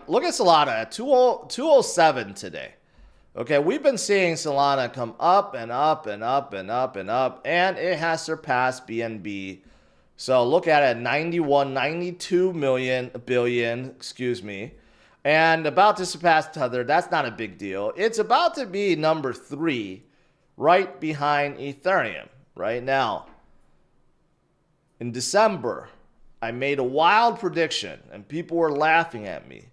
look at Solana at 207 today. Okay, we've been seeing Solana come up and up and up and up and up, and it has surpassed BNB. So look at it, 91, 92 billion, excuse me, and about to surpass Tether. That's not a big deal. It's about to be number 3, right behind Ethereum right now. In December, I made a wild prediction, and people were laughing at me.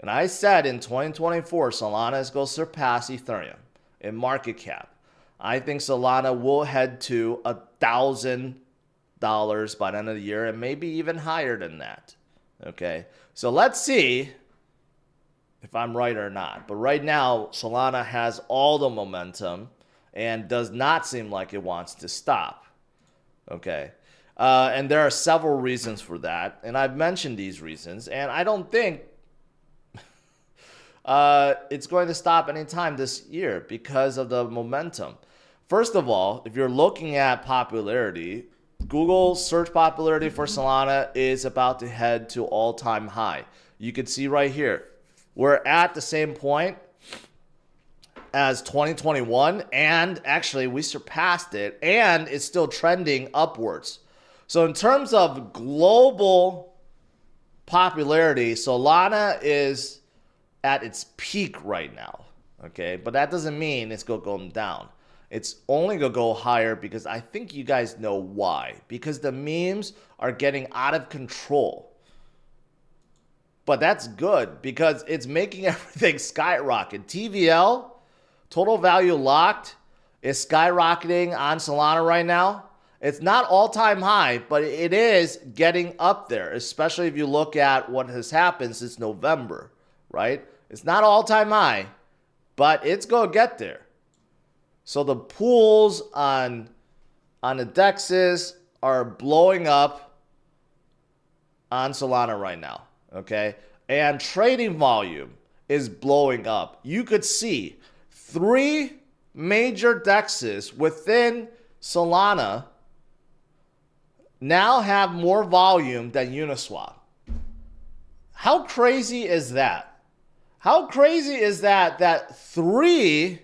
And I said in 2024, Solana is going to surpass Ethereum in market cap. I think Solana will head to $1,000 by the end of the year, and maybe even higher than that. Okay, so let's see if I'm right or not. But right now, Solana has all the momentum and does not seem like it wants to stop. Okay, and there are several reasons for that, and I've mentioned these reasons, and I don't think it's going to stop anytime this year because of the momentum. First of all, if you're looking at popularity, Google search popularity for Solana is about to head to all-time high. You can see right here, we're at the same point as 2021, and actually we surpassed it, and it's still trending upwards. So in terms of global popularity, Solana is at its peak right now, okay? But that doesn't mean it's going to go down. It's only going to go higher because I think you guys know why. Because the memes are getting out of control. But that's good because it's making everything skyrocket. TVL, total value locked, is skyrocketing on Solana right now. It's not all-time high, but it is getting up there, especially if you look at what has happened since November, right? It's not all-time high, but it's going to get there. So the pools on the DEXs are blowing up on Solana right now, okay? And trading volume is blowing up. You could see 3 major DEXs within Solana now have more volume than Uniswap. How crazy is that? How crazy is that 3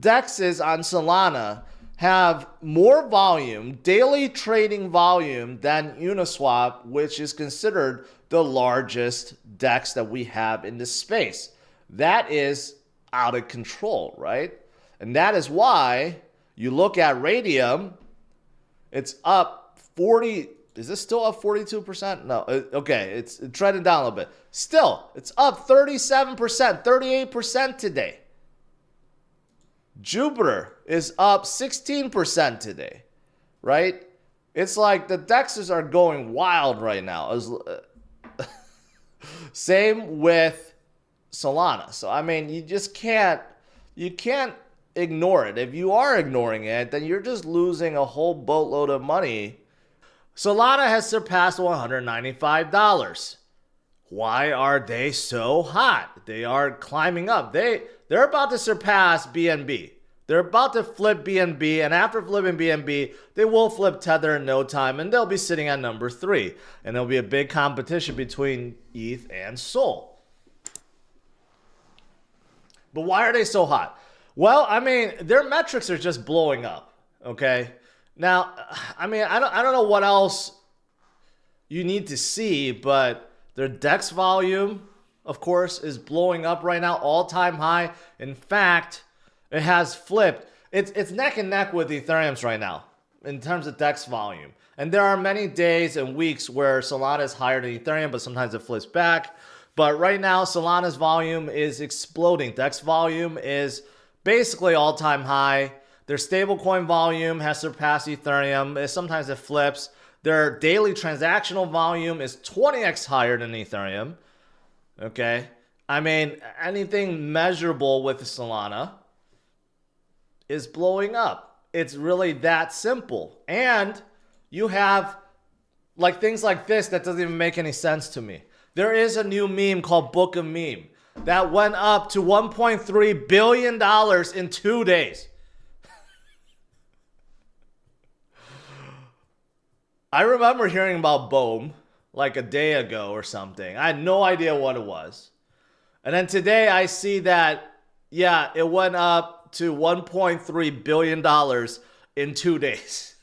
DEXs on Solana have more volume, daily trading volume, than Uniswap, which is considered the largest DEX that we have in this space. That is out of control, right? And that is why you look at Radium, it's up 40, is this still up 42%? No, okay, it's trending down a little bit. Still, it's up 37%, 38% today. Jupiter is up 16% today, right? It's like the DEXs are going wild right now. Same with Solana. So, I mean, you can't ignore it. If you are ignoring it, then you're just losing a whole boatload of money. Solana has surpassed $195. Why are they so hot? They are climbing up. They're about to surpass BNB. They're about to flip BNB, and after flipping BNB, they will flip Tether in no time, and they'll be sitting at number 3. And there'll be a big competition between ETH and Sol. But why are they so hot? Well, I mean, their metrics are just blowing up, okay? Now, I mean, I don't know what else you need to see, but their DEX volume, of course, is blowing up right now, all-time high. In fact, it has flipped. It's neck and neck with Ethereum's right now in terms of DEX volume. And there are many days and weeks where Solana is higher than Ethereum, but sometimes it flips back. But right now, Solana's volume is exploding. DEX volume is basically all-time high. Their stablecoin volume has surpassed Ethereum. Sometimes it flips. Their daily transactional volume is 20x higher than Ethereum. Okay? I mean, anything measurable with Solana is blowing up. It's really that simple. And you have like things like this that doesn't even make any sense to me. There is a new meme called Book of Meme that went up to $1.3 billion in 2 days. I remember hearing about BOEM like a day ago or something. I had no idea what it was. And then today I see that, yeah, it went up to $1.3 billion in 2 days.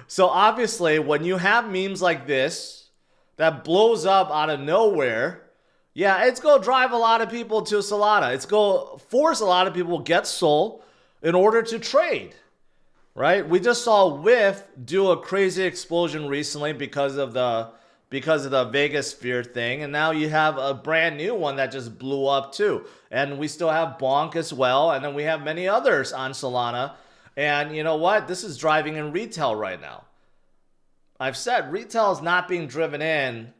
So obviously, when you have memes like this that blows up out of nowhere, yeah, it's going to drive a lot of people to Solana. It's going to force a lot of people to get Sol in order to trade, right? We just saw WIF do a crazy explosion recently because of the Vegas Sphere thing, and now you have a brand new one that just blew up too. And we still have Bonk as well, and then we have many others on Solana. And you know what? This is driving in retail right now. I've said retail is not being driven in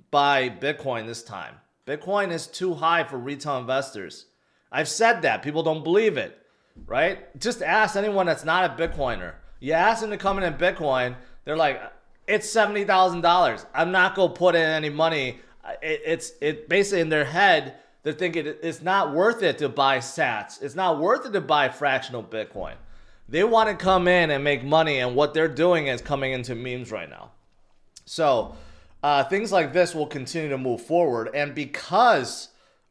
by Bitcoin this time. Bitcoin is too high for retail investors. I've said that. People don't believe it, right? Just ask anyone that's not a Bitcoiner. You ask them to come in Bitcoin, they're like, it's $70,000. I'm not going to put in any money. It's basically in their head, they're thinking it's not worth it to buy sats. It's not worth it to buy fractional Bitcoin. They want to come in and make money, and what they're doing is coming into memes right now. So things like this will continue to move forward, and because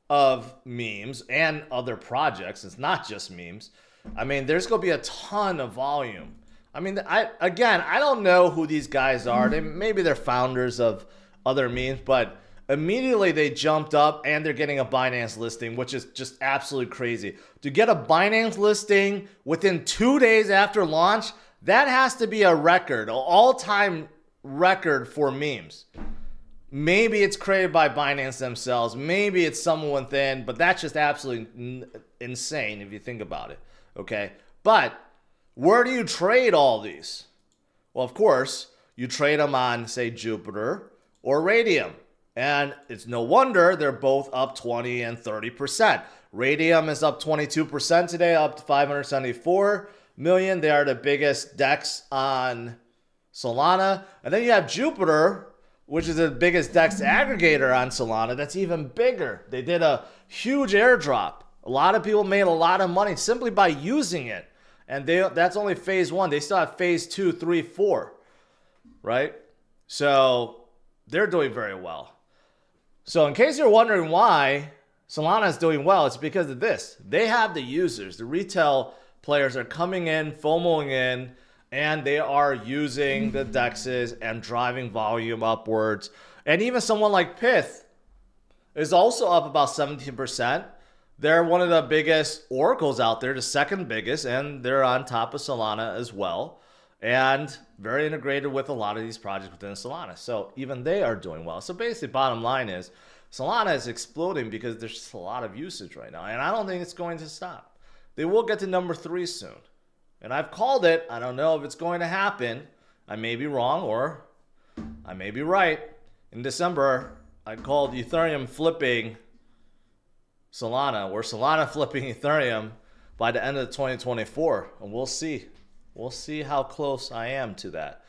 of memes and other projects, it's not just memes. I mean, there's going to be a ton of volume. I mean, I don't know who these guys are. Maybe they're founders of other memes, but immediately they jumped up and they're getting a Binance listing, which is just absolutely crazy. To get a Binance listing within 2 days after launch, that has to be a record, an all-time record for memes. Maybe it's created by Binance themselves. Maybe it's someone within, but that's just absolutely insane if you think about it, okay? But where do you trade all these? Well, of course, you trade them on, say, Jupiter or Radium. And it's no wonder they're both up 20 and 30%. Radium is up 22% today, up to 574 million. They are the biggest DEX on Solana. And then you have Jupiter, which is the biggest DEX aggregator on Solana. That's even bigger. They did a huge airdrop. A lot of people made a lot of money simply by using it. And that's only phase 1. They still have phase 2, 3, 4, right? So they're doing very well. So in case you're wondering why Solana is doing well, it's because of this. They have the users. The retail players are coming in, FOMOing in, and they are using the DEXs and driving volume upwards. And even someone like Pith is also up about 17%. They're one of the biggest oracles out there, the second biggest, and they're on top of Solana as well. And very integrated with a lot of these projects within Solana. So even they are doing well. So basically, bottom line is, Solana is exploding because there's just a lot of usage right now. And I don't think it's going to stop. They will get to number 3 soon. And I've called it. I don't know if it's going to happen. I may be wrong or I may be right. In December, I called Ethereum flipping Solana, or Solana flipping Ethereum by the end of 2024. And we'll see. We'll see how close I am to that.